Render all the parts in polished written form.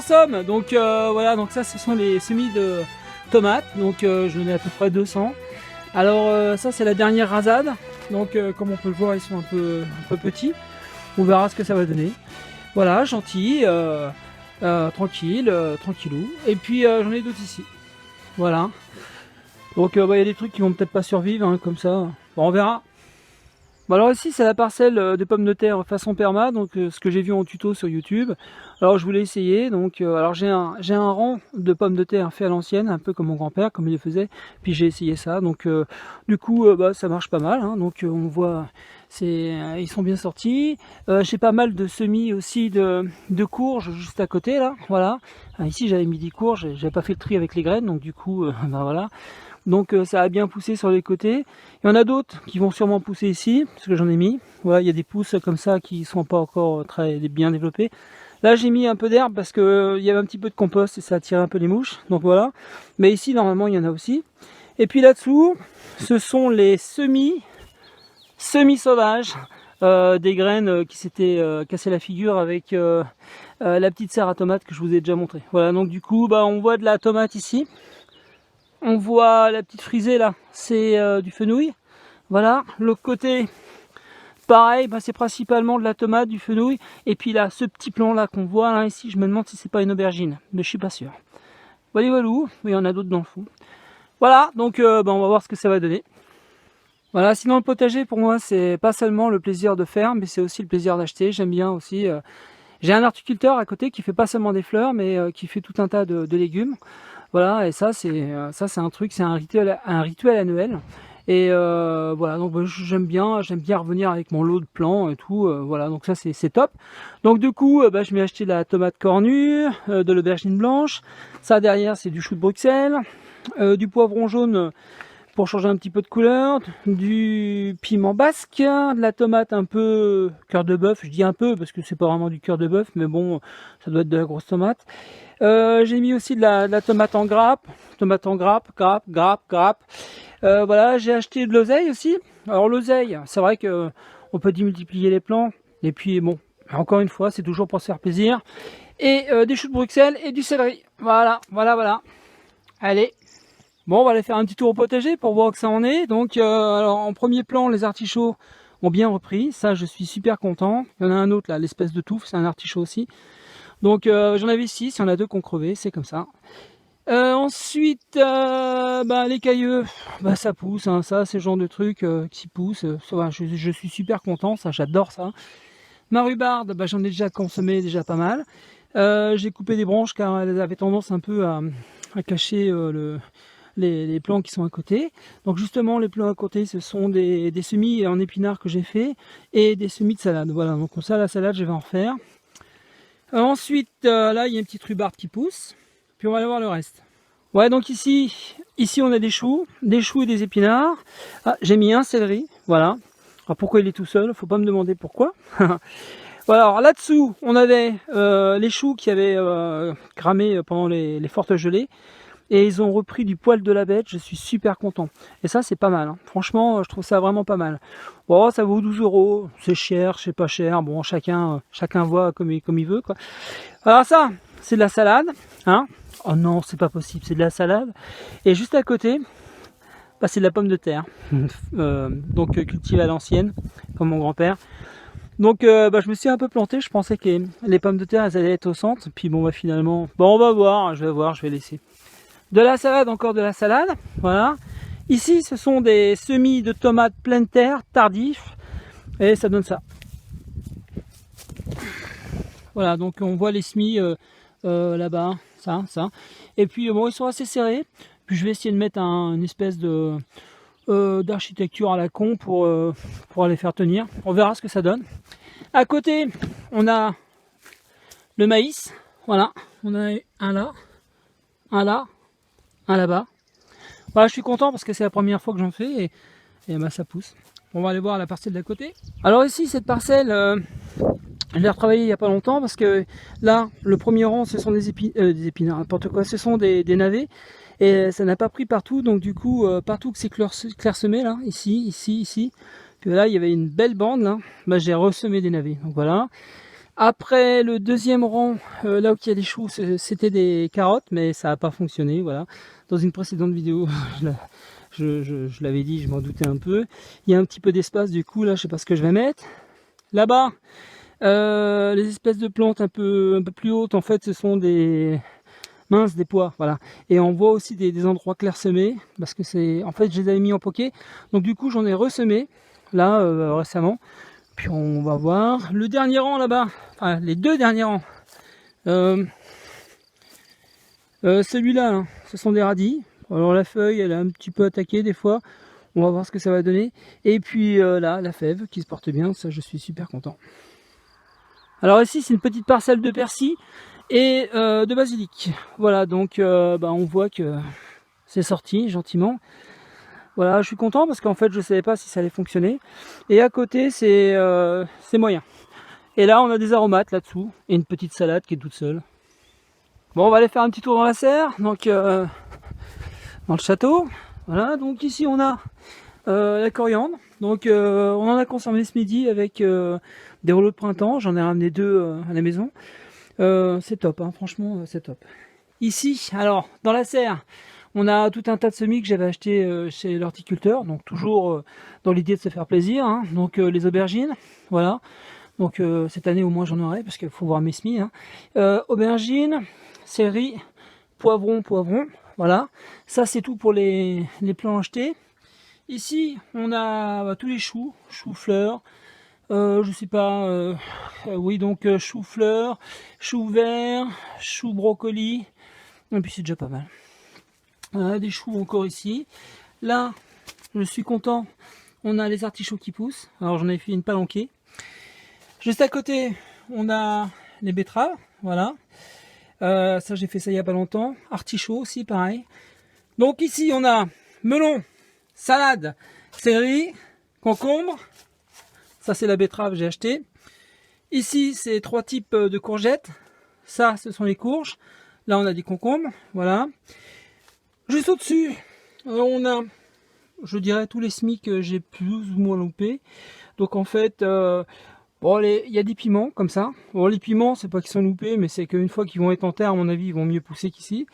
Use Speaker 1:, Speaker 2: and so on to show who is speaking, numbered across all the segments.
Speaker 1: somme, donc voilà, donc ça ce sont les semis de tomates, donc je mets à peu près 200. Alors ça c'est la dernière rasade, donc comme on peut le voir ils sont un peu petits, on verra ce que ça va donner. Voilà, gentil, tranquille, tranquillou, et puis j'en ai d'autres ici, voilà. Donc il y a des trucs qui vont peut-être pas survivre, hein, comme ça, bon, on verra. Bon, alors ici c'est la parcelle de pommes de terre façon perma, donc ce que j'ai vu en tuto sur YouTube. Alors je voulais essayer, donc alors j'ai un rang de pommes de terre fait à l'ancienne, un peu comme mon grand-père, comme il le faisait, puis j'ai essayé ça, donc du coup ça marche pas mal, hein, donc on voit, ils sont bien sortis. J'ai pas mal de semis aussi de courges juste à côté là, voilà. Ici j'avais mis des courges, j'avais pas fait le tri avec les graines, donc du coup ben voilà. Donc ça a bien poussé sur les côtés. Il y en a d'autres qui vont sûrement pousser ici, parce que j'en ai mis. Voilà, il y a des pousses comme ça qui sont pas encore très bien développées. Là j'ai mis un peu d'herbe parce que il y avait un petit peu de compost et ça attirait un peu les mouches. Donc voilà. Mais ici normalement il y en a aussi. Et puis là-dessous, ce sont les semis sauvages. Des graines qui s'étaient cassé la figure avec la petite serre à tomate que je vous ai déjà montré. Voilà, donc du coup on voit de la tomate ici. On voit la petite frisée là, c'est du fenouil. Voilà, l'autre côté, pareil, c'est principalement de la tomate, du fenouil. Et puis là, ce petit plant là qu'on voit là ici, je me demande si c'est pas une aubergine, mais je suis pas sûr. Voilà, voilà, oui, il y en a d'autres dans le fond. Voilà, donc on va voir ce que ça va donner. Voilà, sinon le potager pour moi c'est pas seulement le plaisir de faire, mais c'est aussi le plaisir d'acheter. J'aime bien aussi. J'ai un horticulteur à côté qui fait pas seulement des fleurs, mais qui fait tout un tas de légumes. Voilà, et ça c'est un truc, c'est un rituel annuel. Et voilà, donc j'aime bien revenir avec mon lot de plants et tout. Voilà, donc ça c'est top. Donc du coup, je m'ai acheté de la tomate cornue, de l'aubergine blanche. Ça derrière c'est du chou de Bruxelles, du poivron jaune pour changer un petit peu de couleur, du piment basque, de la tomate un peu cœur de bœuf. Je dis un peu parce que c'est pas vraiment du cœur de bœuf, mais bon, ça doit être de la grosse tomate. J'ai mis aussi de la tomate en grappe, grappe. Voilà, j'ai acheté de l'oseille aussi. Alors l'oseille, c'est vrai que on peut démultiplier les plants, et puis bon, encore une fois, c'est toujours pour se faire plaisir. Et des choux de Bruxelles et du céleri. Voilà. Allez, bon, on va aller faire un petit tour au potager pour voir que ça en est. Donc, alors en premier plan, les artichauts ont bien repris. Ça, je suis super content. Il y en a un autre là, l'espèce de touffe, c'est un artichaut aussi. Donc j'en avais 6, il y en a 2 qui ont crevé, c'est comme ça. Ensuite, les cailleux, ça pousse, hein, ça c'est le genre de truc qui pousse. Je suis super content, ça j'adore ça. Ma rhubarbe, j'en ai déjà consommé déjà pas mal. J'ai coupé des branches car elles avaient tendance un peu à cacher les plants qui sont à côté. Donc justement les plants à côté ce sont des semis en épinards que j'ai fait et des semis de salade. Voilà, donc ça la salade je vais en refaire. Ensuite, là, il y a une petite rhubarbe qui pousse. Puis on va aller voir le reste. Ouais, donc ici on a des choux et des épinards. Ah, j'ai mis un céleri, voilà. Alors pourquoi il est tout seul? Faut pas me demander pourquoi. Voilà, alors là-dessous, on avait les choux qui avaient cramé pendant les fortes gelées. Et ils ont repris du poil de la bête, je suis super content. Et ça c'est pas mal, hein. Franchement je trouve ça vraiment pas mal. Bon, ça vaut 12 €, c'est cher, c'est pas cher, bon chacun voit comme il veut quoi. Alors ça, c'est de la salade, hein. Oh non, c'est pas possible, c'est de la salade. Et juste à côté, c'est de la pomme de terre, donc cultivée à l'ancienne, comme mon grand-père. Donc je me suis un peu planté, je pensais que les pommes de terre elles allaient être au centre, puis bon finalement, on va voir, je vais laisser. De la salade, encore de la salade, voilà. Ici, ce sont des semis de tomates pleine terre, tardifs, et ça donne ça. Voilà, donc on voit les semis là-bas, ça. Et puis bon, ils sont assez serrés. Puis je vais essayer de mettre une espèce de d'architecture à la con pour les faire tenir. On verra ce que ça donne. À côté, on a le maïs. Voilà, on a un là, un là-bas. Voilà, je suis content parce que c'est la première fois que j'en fais et ça pousse. On va aller voir la parcelle d'à côté. Alors ici, cette parcelle, je l'ai retravaillée il n'y a pas longtemps parce que là, le premier rang, ce sont des épinards, n'importe quoi, ce sont des navets. Et ça n'a pas pris partout, donc du coup, partout que c'est clairsemé, là, ici. Puis là, il y avait une belle bande, là, j'ai ressemé des navets. Donc voilà. Après le deuxième rang, là où il y a les choux, c'était des carottes, mais ça n'a pas fonctionné. Voilà. Dans une précédente vidéo, je l'avais dit, je m'en doutais un peu. Il y a un petit peu d'espace, du coup là, je sais pas ce que je vais mettre. Là-bas, les espèces de plantes un peu plus hautes, en fait, ce sont des minces, des pois, voilà. Et on voit aussi des endroits clairsemés, parce que c'est, en fait, je les avais mis en poquet. Donc du coup, j'en ai ressemé là récemment. Puis on va voir le dernier rang là-bas, enfin les deux derniers rangs. Celui-là, hein, ce sont des radis. Alors la feuille, elle est un petit peu attaquée des fois. On va voir ce que ça va donner. Et puis là, la fève qui se porte bien, ça je suis super content. Alors ici, c'est une petite parcelle de persil et de basilic. Voilà, donc on voit que c'est sorti gentiment. Voilà, je suis content parce qu'en fait, je ne savais pas si ça allait fonctionner. Et à côté, c'est moyen. Et là, on a des aromates là-dessous et une petite salade qui est toute seule. Bon, on va aller faire un petit tour dans la serre, donc dans le château. Voilà, donc ici on a la coriandre. Donc on en a consommé ce midi avec des rouleaux de printemps. J'en ai ramené 2 à la maison. C'est top, hein, franchement, c'est top. Ici, alors dans la serre, on a tout un tas de semis que j'avais acheté chez l'horticulteur, donc toujours dans l'idée de se faire plaisir. Hein. Donc les aubergines, voilà. Donc cette année au moins j'en aurai parce qu'il faut voir mes semis. Hein. Aubergines, céleri, poivron, voilà. Ça c'est tout pour les plants achetés. Ici on a tous les choux, choux-fleurs, je sais pas, oui donc choux-fleurs, choux verts, choux brocoli, et puis c'est déjà pas mal. Des choux encore ici. Là, je suis content, on a les artichauts qui poussent. Alors j'en ai fait une palanquée. Juste à côté, on a les betteraves, voilà. Ça j'ai fait ça il y a pas longtemps. Artichauts aussi, pareil. Donc ici on a melon, salade, céleri, concombre. Ça c'est la betterave j'ai acheté. Ici c'est 3 types de courgettes. Ça ce sont les courges. Là on a des concombres, voilà. Juste au-dessus, on a, je dirais, tous les semis que j'ai plus ou moins loupés. Donc en fait, bon, il y a des piments comme ça. Bon, les piments, c'est pas qu'ils sont loupés, mais c'est qu'une fois qu'ils vont être en terre, à mon avis, ils vont mieux pousser qu'ici.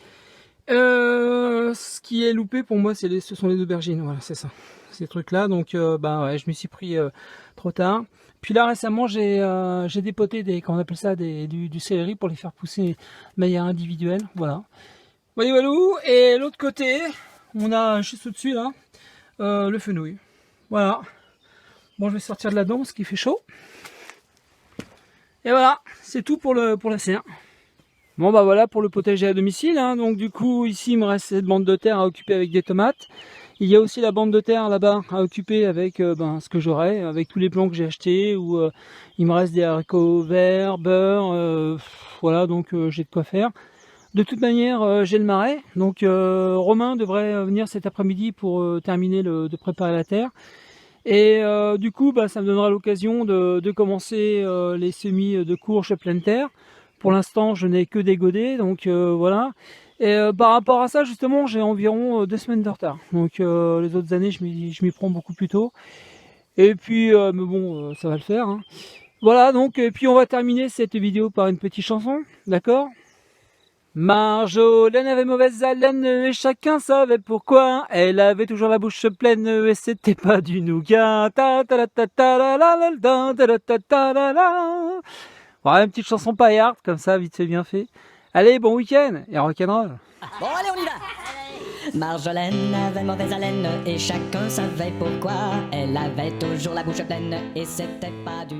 Speaker 1: Ce qui est loupé pour moi, ce sont les aubergines. Voilà, c'est ça. Ces trucs-là. Donc, ouais, je me suis pris trop tard. Puis là, récemment, j'ai dépoté comment on appelle ça, du céleri pour les faire pousser de manière individuelle. Voilà. Voilà, et l'autre côté, on a juste au-dessus là, le fenouil. Voilà. Bon, je vais sortir de là-dedans parce qu'il fait chaud. Et voilà, c'est tout pour la serre. Bon bah voilà pour le potager à domicile. Hein. Donc du coup, ici il me reste cette bande de terre à occuper avec des tomates. Il y a aussi la bande de terre là-bas à occuper avec ce que j'aurai, avec tous les plants que j'ai achetés. Où il me reste des haricots verts, beurre, voilà, donc j'ai de quoi faire. De toute manière, j'ai le marais, donc Romain devrait venir cet après-midi pour terminer de préparer la terre. Et du coup, ça me donnera l'occasion de commencer les semis de courge pleine terre. Pour l'instant, je n'ai que des godets, donc voilà. Et par rapport à ça, justement, j'ai environ 2 semaines de retard. Donc les autres années, je m'y prends beaucoup plus tôt. Et puis, mais bon, ça va le faire. Hein. Voilà, donc, et puis on va terminer cette vidéo par une petite chanson, d'accord ? Marjolaine avait mauvaise haleine et chacun savait pourquoi. Elle avait toujours la bouche pleine et c'était pas du nougat. Voilà, une petite chanson paillarde comme ça, vite fait bien fait. Allez, bon week-end et rock'n'roll.
Speaker 2: Bon allez on y va. Marjolaine avait mauvaise haleine et chacun savait pourquoi. Elle avait toujours la bouche pleine et c'était pas du